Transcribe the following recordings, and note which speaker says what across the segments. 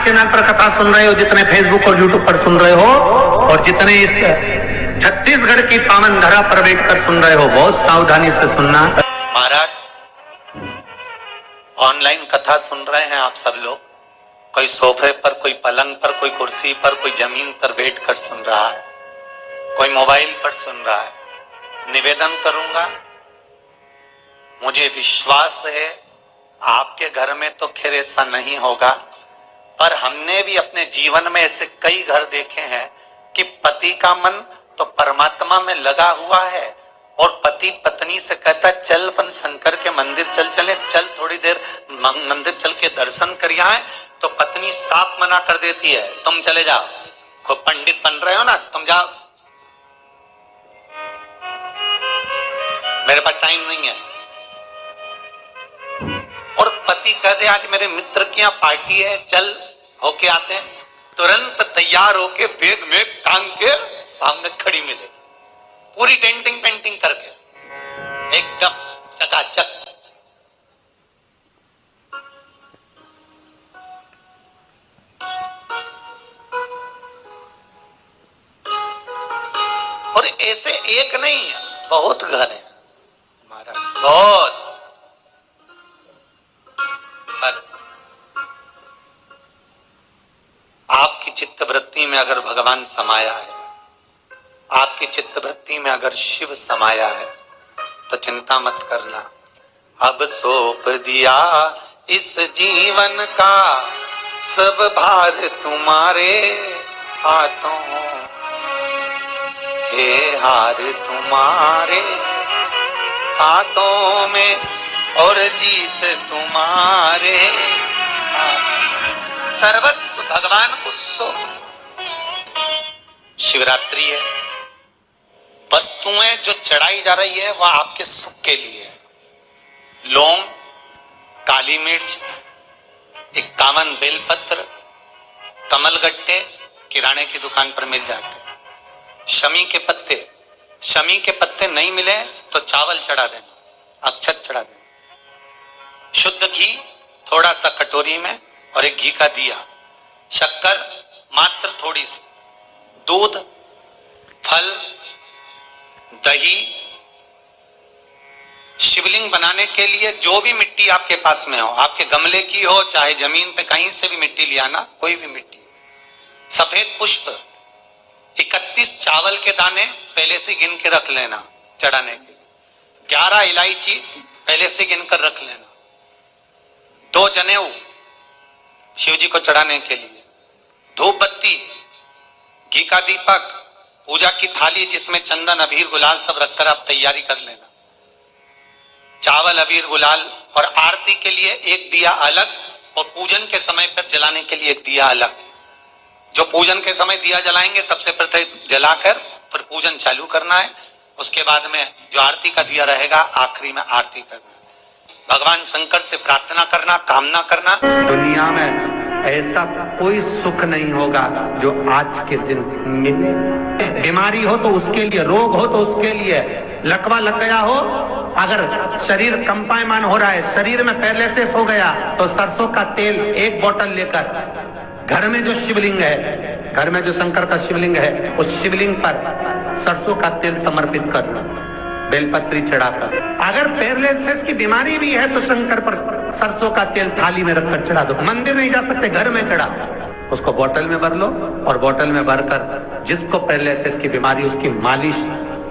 Speaker 1: Channel पर कथा सुन रहे हो, जितने फेसबुक और यूट्यूब पर सुन रहे हो, और जितने इस छत्तीसगढ़ की पावन धरा पर बैठकर सुन रहे हो, बहुत सावधानी से सुनना।
Speaker 2: महाराज, ऑनलाइन कथा सुन रहे हैं आप सब लोग, कोई सोफे पर, कोई पलंग पर, कोई कुर्सी पर, कोई जमीन पर बैठकर सुन रहा है, कोई मोबाइल पर सुन रहा है। निवेदन करूंगा, मुझे विश्वास है आपके घर में तो खैर ऐसा नहीं होगा, पर हमने भी अपने जीवन में ऐसे कई घर देखे हैं कि पति का मन तो परमात्मा में लगा हुआ है और पति पत्नी से कहता है चल अपन शंकर के मंदिर चले, चल थोड़ी देर मंदिर चल के दर्शन कर आए, तो पत्नी साफ मना कर देती है, तुम चले जाओ, कोई पंडित बन रहे हो ना, तुम जाओ, मेरे पास टाइम नहीं है। और पति कह दे आज मेरे मित्र की यहाँ पार्टी है, चल होके आते हैं, तुरंत तैयार होके बैग में टांग के सामने खड़ी मिले, पूरी डेंटिंग पेंटिंग करके एकदम चकाचक। और ऐसे एक नहीं है, बहुत घर है महाराज, बहुत। आपकी चित्तवृत्ति में अगर भगवान समाया है, आपकी चित्तवृत्ति में अगर शिव समाया है, तो चिंता मत करना। अब सौंप दिया इस जीवन का सब भार तुम्हारे हाथों, हे हार तुम्हारे हाथों में और जीत तुम्हारे सर्वस्व भगवान को सौंप दो। शिवरात्रि है, वस्तुएं जो चढ़ाई जा रही है वह आपके सुख के लिए है। लौंग, काली मिर्च, 51 बेलपत्र, कमलगट्टे किराने की दुकान पर मिल जाते हैं। शमी के पत्ते, शमी के पत्ते नहीं मिले तो चावल चढ़ा देना, अक्षत चढ़ा देना। शुद्ध घी थोड़ा सा कटोरी में और एक घी का दिया, शक्कर मात्र थोड़ी सी, दूध, फल, दही। शिवलिंग बनाने के लिए जो भी मिट्टी आपके पास में हो, आपके गमले की हो चाहे जमीन पे कहीं से भी मिट्टी ले आना, कोई भी मिट्टी। सफेद पुष्प, 31 चावल के दाने पहले से गिन के रख लेना चढ़ाने के, 11 इलायची पहले से गिनकर रख लेना, 2 जनेऊ शिव जी को चढ़ाने के लिए, धूप बत्ती, घी का दीपक, पूजा की थाली जिसमें चंदन अबीर गुलाल सब रखकर आप तैयारी कर लेना, चावल अबीर गुलाल, और आरती के लिए एक दिया अलग और पूजन के समय पर जलाने के लिए एक दिया अलग। जो पूजन के समय दिया जलाएंगे सबसे पहले जलाकर फिर पूजन चालू करना है, उसके बाद में जो आरती का दिया रहेगा आखिरी में आरती करना। भगवान शंकर से प्रार्थना करना, कामना करना।
Speaker 1: दुनिया में ऐसा कोई सुख नहीं होगा जो आज के दिन मिले। बीमारी हो तो उसके लिए, रोग हो तो उसके लिए, लकवा लग गया हो, अगर शरीर कंपायमान हो रहा है, शरीर में पैरालिसिस हो गया, तो सरसों का तेल 1 बोतल लेकर घर में जो शिवलिंग है, घर में जो शंकर का शिवलिंग है, उस शिवलिंग पर सरसों का तेल समर्पित करना, बेलपत्री चढ़ाकर। अगर पैरालिसिस की बीमारी भी है तो शंकर पर सरसों का तेल थाली में रखकर चढ़ा दो। मंदिर नहीं जा सकते, घर में चढ़ा, उसको बोतल में भर लो और बोतल में भरकर जिसको पैरालिसिस की बीमारी, उसकी मालिश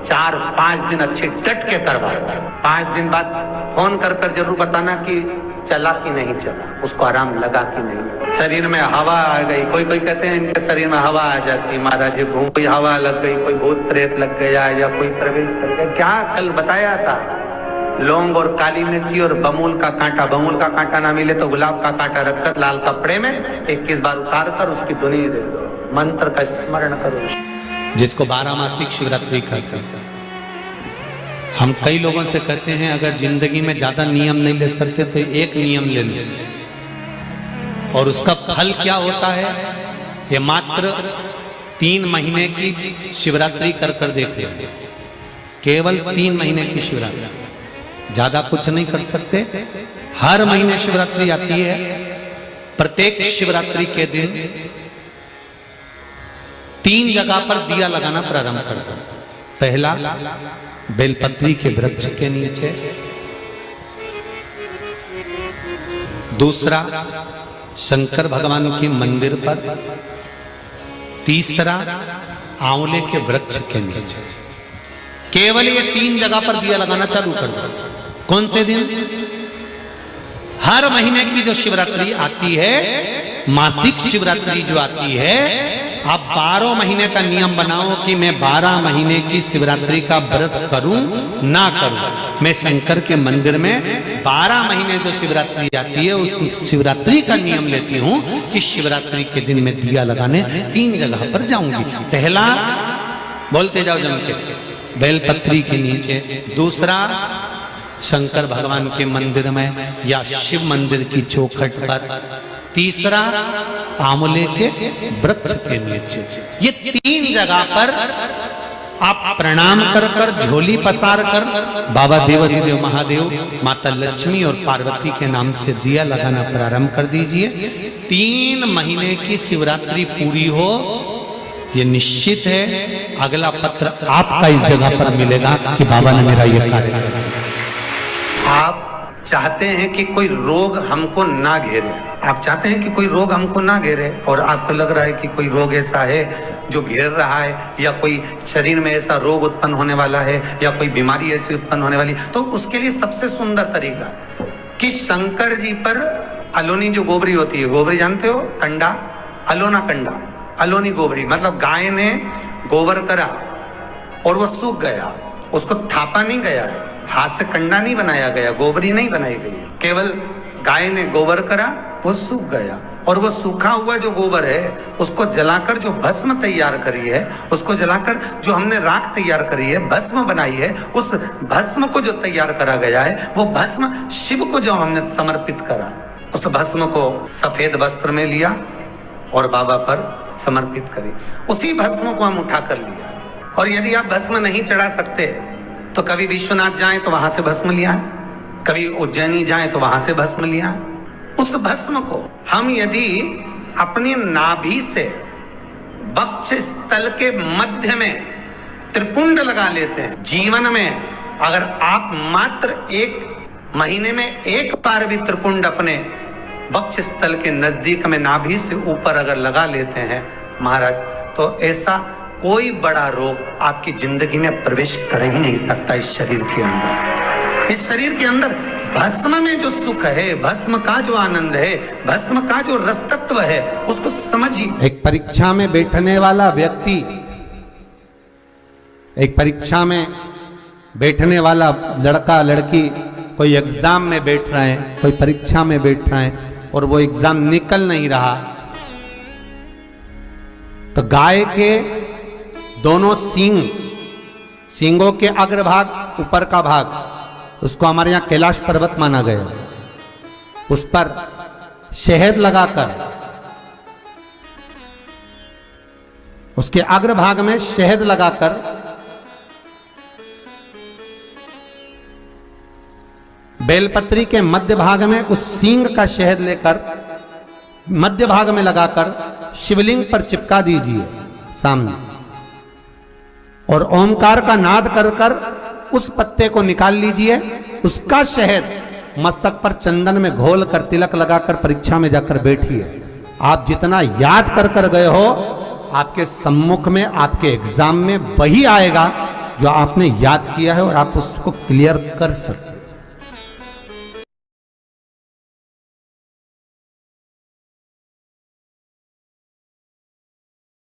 Speaker 1: 4-5 दिन अच्छे डट के करवाओ। 5 दिन बाद फोन कर कर जरूर बताना कि चला कि नहीं चला, उसको आराम लगा कि नहीं। शरीर में हवा आ गई, कोई कोई कहते हैं इनके शरीर में हवा आ जाती, महाराज जी कोई हवा लग गई, कोई भूत प्रेत लग गया या कोई प्रवेश कर गया। क्या कल बताया था, लौंग और काली मिर्ची और बमूल का कांटा, बमूल का कांटा ना मिले तो गुलाब का कांटा रखकर लाल कपड़े में 21 बार उतार कर उसकी धुनी दे दो, मंत्र का स्मरण करो,
Speaker 3: जिसको 12 मासिक शिवरात्रि कहते हैं। हम कई लोगों से कहते हैं अगर जिंदगी में ज्यादा नियम नहीं ले सकते तो एक नियम ले लो, और उसका फल क्या होता है ये मात्र 3 महीने की शिवरात्रि कर कर देख लेते, केवल 3 महीने की शिवरात्रि, ज्यादा कुछ नहीं कर सकते। हर महीने शिवरात्रि आती है, प्रत्येक शिवरात्रि के दिन 3 जगह पर दिया लगाना प्रारंभ कर दो। पहला बेलपत्री के वृक्ष के नीचे, दूसरा शंकर भगवान के मंदिर पर, तीसरा आंवले के वृक्ष के नीचे। केवल ये 3 जगह पर दिया लगाना चालू कर दो। कौन से दिन? हर महीने की जो शिवरात्रि आती है, मासिक शिवरात्रि जो आती है, आप 12 महीने का नियम बनाओ कि मैं 12 महीने की शिवरात्रि का व्रत करूं ना करूं। मैं शंकर के मंदिर में 12 महीने जो शिवरात्रि आती है उस शिवरात्रि का नियम लेती हूं कि शिवरात्रि के दिन मैं दिया लगाने 3 जगह पर जाऊंगी। पहला, बोलते जाओ जम के, बेलपत्री के नीचे। दूसरा, शंकर भगवान के मंदिर में या शिव मंदिर की चौखट पर। तीसरा, आंवले के वृक्ष के नीचे। ये 3 जगह पर आप प्रणाम कर कर, झोली पसार कर बाबा देवाधिदेव महादेव, माता लक्ष्मी और पार्वती के नाम से दिया लगाना प्रारंभ कर दीजिए। 3 महीने की शिवरात्रि पूरी हो, ये निश्चित है अगला पत्र आपका इस जगह पर मिलेगा कि बाबा ने मेरा ये कार्य किया।
Speaker 1: आप चाहते हैं कि कोई रोग हमको ना घेरे, आप चाहते हैं कि कोई रोग हमको ना घेरे, और आपको लग रहा है कि कोई रोग ऐसा है जो घेर रहा है, या कोई शरीर में ऐसा रोग उत्पन्न होने वाला है, या कोई बीमारी ऐसी उत्पन्न होने वाली, तो उसके लिए सबसे सुंदर तरीका है कि शंकर जी पर अलोनी जो गोबरी होती है, गोबरी जानते हो, कंडा, अलोना कंडा, अलोनी गोबरी, मतलब गाय ने गोबर करा और वो सूख गया, उसको थापा नहीं गया है, हाथ से कंडा नहीं बनाया गया, गोबरी नहीं बनाई गई, केवल गाय ने गोबर करा, वो सूख गया, और वो सूखा हुआ जो गोबर है उसको जलाकर जो भस्म तैयार करी है, उसको जलाकर जो हमने राख तैयार करी है, भस्म बनाई है, उस भस्म को जो तैयार करा गया है, वो भस्म शिव को जो हमने समर्पित करा, उस भस्म को सफेद वस्त्र में लिया और बाबा पर समर्पित करी। उसी भस्म को हम उठा कर लिया। और यदि आप भस्म नहीं चढ़ा सकते तो कभी विश्वनाथ जाएं तो वहां से भस्म लिया है, कभी उज्जैनी जाएं तो वहां से भस्म लिया है। उस भस्म को हम यदि अपनी नाभि से वक्ष स्थल के मध्य में त्रिपुंड लगा लेते हैं, जीवन में अगर आप मात्र 1 महीने में 1 बार भी त्रिपुंड अपने वक्ष स्थल के नजदीक में नाभि से ऊपर अगर लगा लेते हैं महाराज, तो ऐसा कोई बड़ा रोग आपकी जिंदगी में प्रवेश कर ही नहीं सकता। इस शरीर के अंदर, इस शरीर के अंदर भस्म में जो सुख है, भस्म का जो आनंद है, भस्म का जो रस तत्व है, उसको समझिए।
Speaker 3: एक परीक्षा में बैठने वाला व्यक्ति, एक परीक्षा में बैठने वाला लड़का लड़की, कोई एग्जाम में बैठ रहे हैं, कोई परीक्षा में बैठ रहे हैं और वो एग्जाम निकल नहीं रहा, तो गाय के दोनों सींगों के अग्रभाग, ऊपर का भाग, उसको हमारे यहां कैलाश पर्वत माना गया, उस पर शहद लगाकर, उसके अग्रभाग में शहद लगाकर बेलपत्री के मध्य भाग में उस सींग का शहद लेकर मध्य भाग में लगाकर शिवलिंग पर चिपका दीजिए सामने, और ओमकार का नाद कर कर उस पत्ते को निकाल लीजिए। उसका शहद मस्तक पर चंदन में घोल कर तिलक लगाकर परीक्षा में जाकर बैठिए। आप जितना याद कर कर गए हो, आपके सम्मुख में, आपके एग्जाम में वही आएगा जो आपने याद किया है, और आप उसको क्लियर कर सकते।